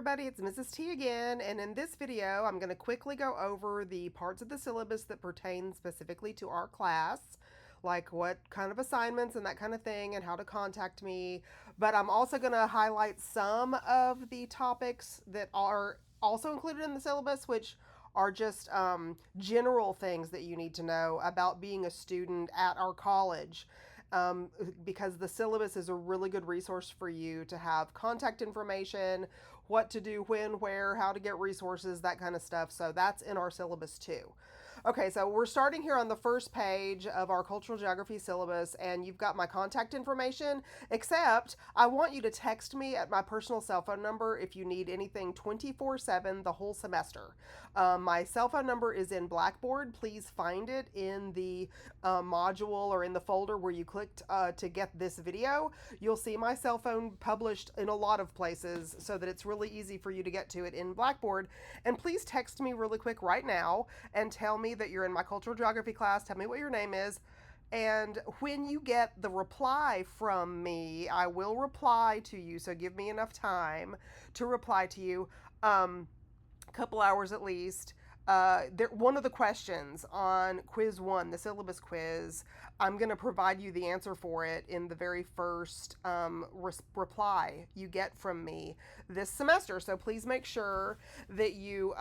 everybody, it's Mrs. T again, and in this video I'm going to quickly go over the parts of the syllabus that pertain specifically to our class, like what kind of assignments and that kind of thing and how to contact me. But I'm also going to highlight some of the topics that are also included in the syllabus, which are just general things that you need to know about being a student at our college. Because the syllabus is a really good resource for you to have contact information, what to do, when, where, how to get resources, that kind of stuff. So that's in our syllabus too. Okay, so we're starting here on the first page of our cultural geography syllabus, and you've got my contact information, except I want you to text me at my personal cell phone number if you need anything 24/7 the whole semester. My cell phone number is in Blackboard. Please find it in the module or in the folder where you clicked to get this video. You'll see my cell phone published in a lot of places so that it's really easy for you to get to it in Blackboard. And please text me really quick right now and tell me that you're in my cultural geography class. Tell me what your name is. And when you get the reply from me, I will reply to you. So give me enough time to reply to you, a couple hours at least. One of the questions on quiz 1, the syllabus quiz, I'm going to provide you the answer for it in the very first reply you get from me this semester. So please make sure that you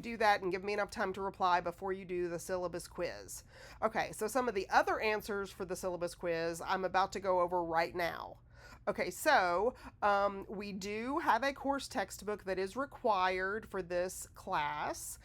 do that and give me enough time to reply before you do the syllabus quiz. Okay, so some of the other answers for the syllabus quiz I'm about to go over right now. Okay, so we do have a course textbook that is required for this class.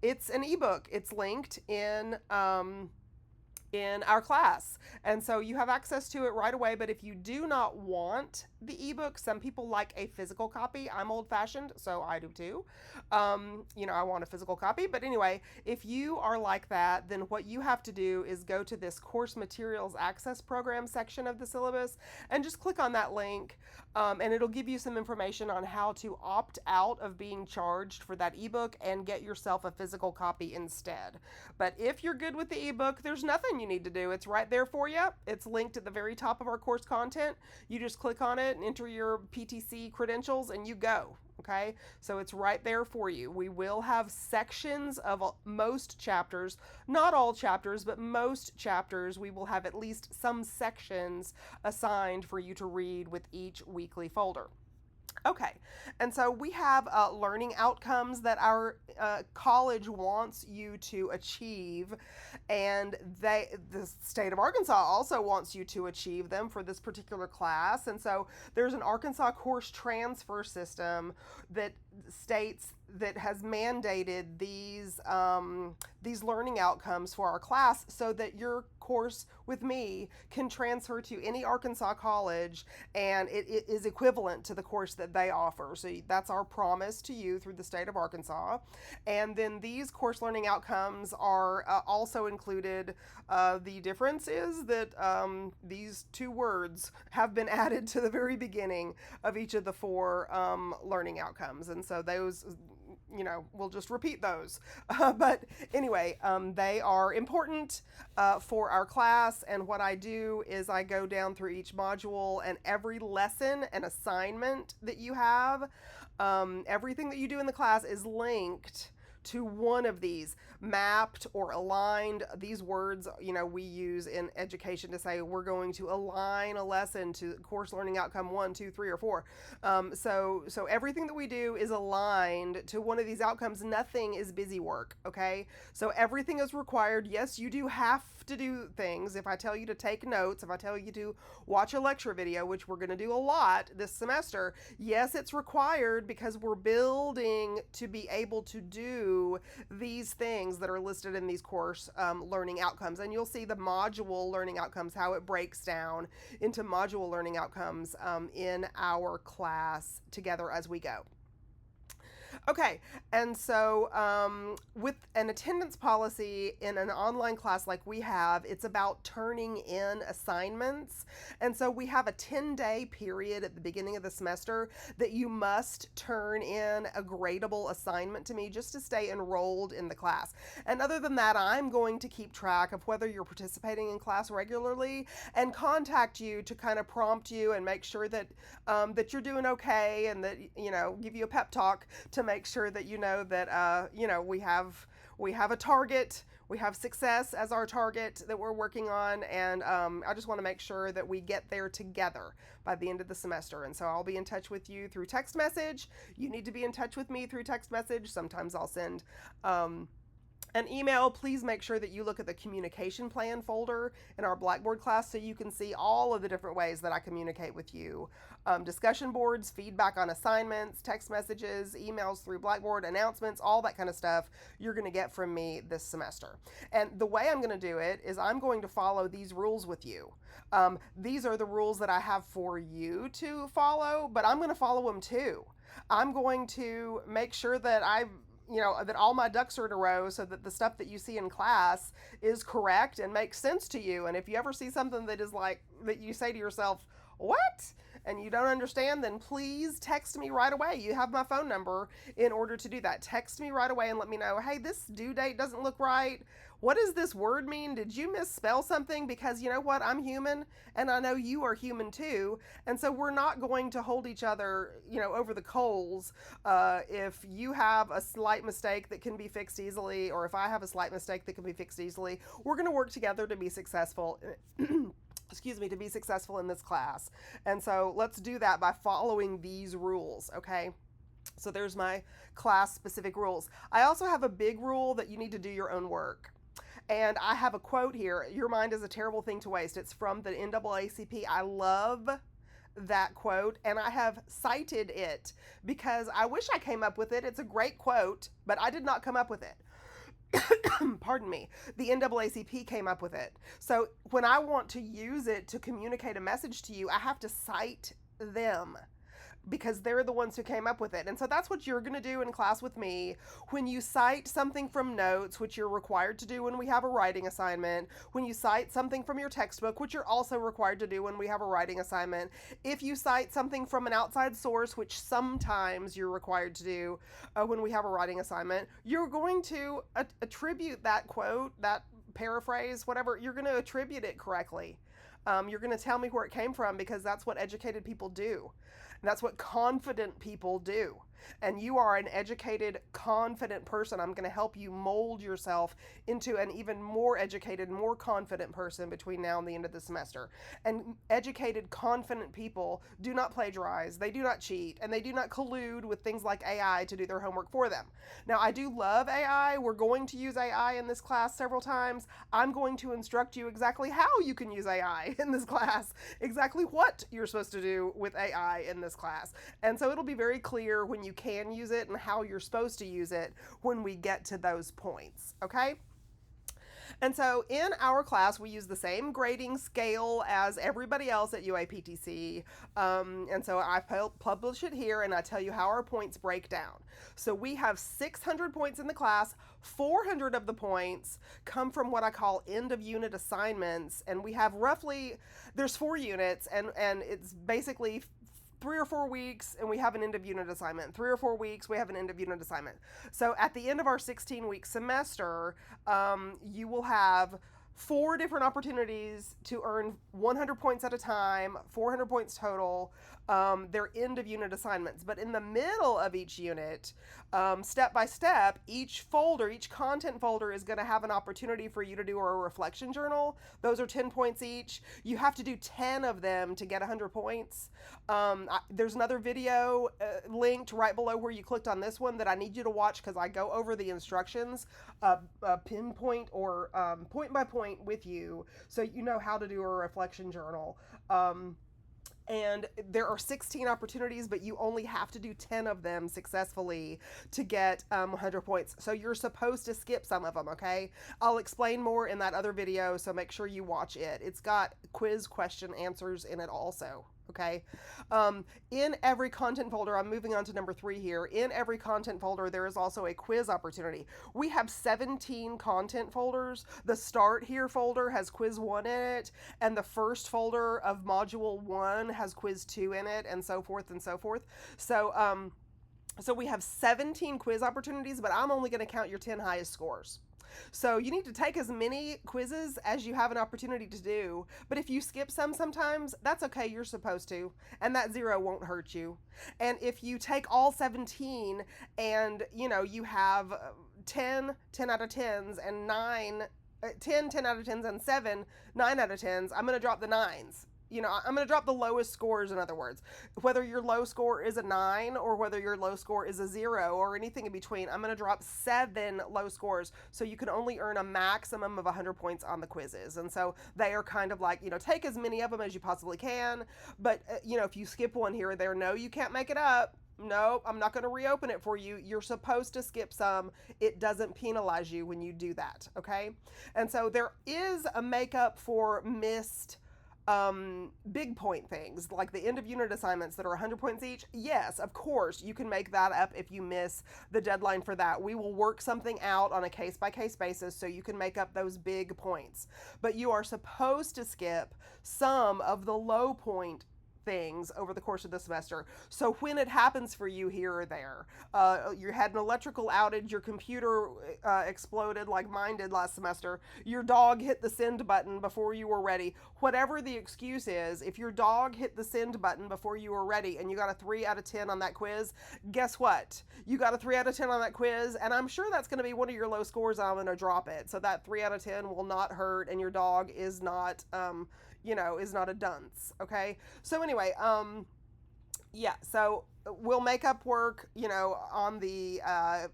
It's an ebook. It's linked in our class, and so you have access to it right away. But if you do not want the ebook, some people like a physical copy. I'm old-fashioned, so I do too. I want a physical copy. But anyway, if you are like that, then what you have to do is go to this course materials access program section of the syllabus and just click on that link, and it'll give you some information on how to opt out of being charged for that ebook and get yourself a physical copy instead. But if you're good with the ebook, there's nothing you need to do. It's right there for you. It's linked at the very top of our course content. You just click on it and enter your PTC credentials and you go. Okay, so it's right there for you. We will have sections of most chapters, not all chapters, but most chapters. We will have at least some sections assigned for you to read with each weekly folder. Okay, and so we have learning outcomes that our college wants you to achieve, and the state of Arkansas also wants you to achieve them for this particular class. And so there's an Arkansas course transfer system that states that has mandated these learning outcomes for our class so that your course with me can transfer to any Arkansas college and it is equivalent to the course that they offer. So that's our promise to you through the state of Arkansas. And then these course learning outcomes are also included. The difference is that these two words have been added to the very beginning of each of the four learning outcomes. And so those, we'll just repeat those. But anyway, they are important for our class. And what I do is I go down through each module, and every lesson and assignment that you have, everything that you do in the class is linked to one of these, mapped or aligned. These words, we use in education to say we're going to align a lesson to course learning outcome 1, 2, 3, or 4. So everything that we do is aligned to one of these outcomes. Nothing is busy work, okay? So everything is required. Yes, you do have to do things. If I tell you to take notes, if I tell you to watch a lecture video, which we're going to do a lot this semester, yes, it's required because we're building to be able to do these things that are listed in these course learning outcomes. And you'll see the module learning outcomes, how it breaks down into module learning outcomes in our class together as we go. Okay, and so with an attendance policy in an online class like we have, it's about turning in assignments. And so we have a 10-day period at the beginning of the semester that you must turn in a gradable assignment to me just to stay enrolled in the class. And other than that, I'm going to keep track of whether you're participating in class regularly and contact you to kind of prompt you and make sure that that you're doing okay, and that, give you a pep talk to make sure that that we have a target, we have success as our target that we're working on, and I just want to make sure that we get there together by the end of the semester. And so I'll be in touch with you through text message. You need to be in touch with me through text message. Sometimes I'll send an email. Please make sure that you look at the communication plan folder in our Blackboard class so you can see all of the different ways that I communicate with you. Discussion boards, feedback on assignments, text messages, emails through Blackboard, announcements, all that kind of stuff you're going to get from me this semester. And the way I'm going to do it is I'm going to follow these rules with you. These are the rules that I have for you to follow, but I'm going to follow them too. I'm going to make sure that that all my ducks are in a row so that the stuff that you see in class is correct and makes sense to you. And if you ever see something that is like, that you say to yourself, what? And you don't understand, then please text me right away. You have my phone number in order to do that. Text me right away and let me know, hey, this due date doesn't look right. What does this word mean? Did you misspell something? Because you know what? I'm human, and I know you are human too. And so we're not going to hold each other, over the coals. If you have a slight mistake that can be fixed easily, or if I have a slight mistake that can be fixed easily, we're going to work together to be successful. To be successful in this class. And so let's do that by following these rules, okay? So there's my class specific rules. I also have a big rule that you need to do your own work. And I have a quote here. Your mind is a terrible thing to waste. It's from the NAACP. I love that quote, and I have cited it because I wish I came up with it. It's a great quote, but I did not come up with it. Pardon me. The NAACP came up with it. So when I want to use it to communicate a message to you, I have to cite them, because they're the ones who came up with it. And so that's what you're going to do in class with me. When you cite something from notes, which you're required to do when we have a writing assignment, when you cite something from your textbook, which you're also required to do when we have a writing assignment, if you cite something from an outside source, which sometimes you're required to do when we have a writing assignment, you're going to attribute that quote, that paraphrase, whatever, you're going to attribute it correctly. You're going to tell me where it came from, because that's what educated people do. And that's what confident people do. And you are an educated, confident person. I'm going to help you mold yourself into an even more educated, more confident person between now and the end of the semester. And educated, confident people do not plagiarize, they do not cheat, and they do not collude with things like AI to do their homework for them. Now, I do love AI. We're going to use AI in this class several times. I'm going to instruct you exactly how you can use AI in this class, exactly what you're supposed to do with AI in this class. And so it'll be very clear when you can use it and how you're supposed to use it when we get to those points, okay? And so in our class, we use the same grading scale as everybody else at UAPTC. And so I publish it here, and I tell you how our points break down. So we have 600 points in the class. 400 of the points come from what I call end of unit assignments. And we have roughly, there's 4 units, and it's basically 3 or 4 weeks, and we have an end of unit assignment. 3 or 4 weeks, we have an end of unit assignment. So at the end of our 16-week semester, you will have 4 different opportunities to earn 100 points at a time, 400 points total. They're end of unit assignments. But in the middle of each unit, step by step, each content folder is going to have an opportunity for you to do a reflection journal. Those are 10 points each. You have to do 10 of them to get 100 points. There's another video linked right below where you clicked on this one that I need you to watch, because I go over the instructions pinpoint or point by point with you, so you know how to do a reflection journal. And there are 16 opportunities, but you only have to do 10 of them successfully to get 100 points. So you're supposed to skip some of them, okay? I'll explain more in that other video, so make sure you watch it. It's got quiz question answers in it also, Okay. In every content folder, I'm moving on to number 3 here. In every content folder, there is also a quiz opportunity. We have 17 content folders. The Start Here folder has quiz 1 in it, and the first folder of module 1 has quiz 2 in it, and so forth and so forth. So we have 17 quiz opportunities, but I'm only going to count your 10 highest scores. So you need to take as many quizzes as you have an opportunity to do. But if you skip some sometimes, that's okay. You're supposed to. And that 0 won't hurt you. And if you take all 17 and, you have 10 out of 10s and 9, 10 out of 10s and 7, 9 out of 10s, I'm going to drop the 9s. I'm going to drop the lowest scores, in other words. Whether your low score is a 9 or whether your low score is a 0 or anything in between, I'm going to drop 7 low scores so you can only earn a maximum of 100 points on the quizzes. And so they are kind of like, take as many of them as you possibly can. But, if you skip one here or there, no, you can't make it up. No, I'm not going to reopen it for you. You're supposed to skip some. It doesn't penalize you when you do that, okay? And so there is a makeup for missed big point things like the end of unit assignments that are 100 points each. Yes, of course, you can make that up if you miss the deadline for that. We will work something out on a case-by-case basis so you can make up those big points. But you are supposed to skip some of the low point things over the course of the semester. So when it happens for you here or there, you had an electrical outage, your computer exploded like mine did last semester, your dog hit the send button before you were ready, whatever the excuse is, if your dog hit the send button before you were ready and you got a 3 out of 10 on that quiz, guess what? You got a 3 out of 10 on that quiz, and I'm sure that's going to be one of your low scores. I'm going to drop it. So that 3 out of 10 will not hurt, and your dog is not is not a dunce, okay? So anyway, yeah, so we'll make up work, on the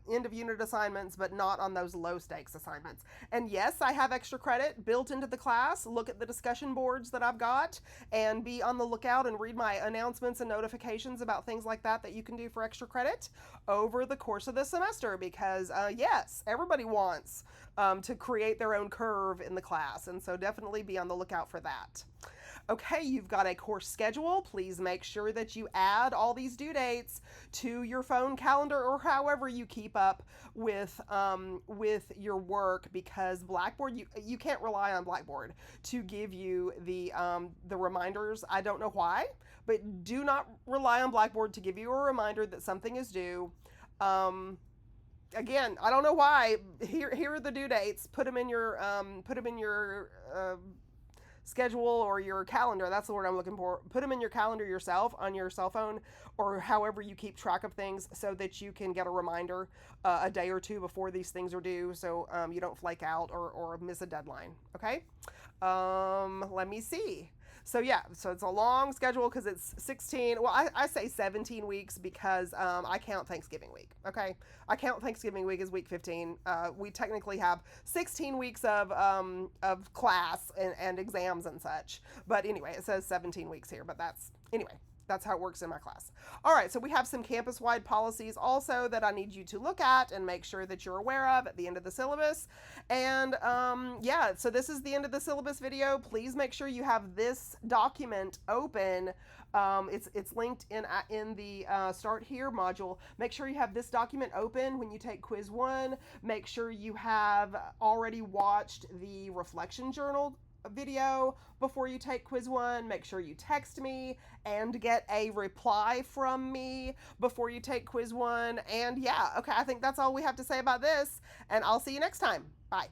end of unit assignments, but not on those low stakes assignments. And yes, I have extra credit built into the class. Look at the discussion boards that I've got and be on the lookout and read my announcements and notifications about things like that you can do for extra credit over the course of the semester, because yes, everybody wants to create their own curve in the class. And so definitely be on the lookout for that. Okay, you've got a course schedule. Please make sure that you add all these due dates to your phone calendar or however you keep up with your work, because Blackboard, you can't rely on Blackboard to give you the reminders. I don't know why, but do not rely on Blackboard to give you a reminder that something is due. Again, I don't know why. Here are the due dates. Put them in your schedule or your calendar. That's the word I'm looking for. Put them in your calendar yourself on your cell phone or however you keep track of things so that you can get a reminder a day or two before these things are due, so you don't flake out or miss a deadline. Okay. Let me see. So yeah, so it's a long schedule because it's 16, well, I say 17 weeks because I count Thanksgiving week, okay? I count Thanksgiving week as week 15. We technically have 16 weeks of class and exams and such. But anyway, it says 17 weeks here, but that's how it works in my class. All right, so we have some campus-wide policies also that I need you to look at and make sure that you're aware of at the end of the syllabus. And yeah, so this is the end of the syllabus video. Please make sure you have this document open. It's linked in the Start Here module. Make sure you have this document open when you take quiz 1. Make sure you have already watched the reflection journal video before you take quiz 1. Make sure you text me and get a reply from me before you take quiz 1. And yeah, okay, I think that's all we have to say about this, and I'll see you next time. Bye.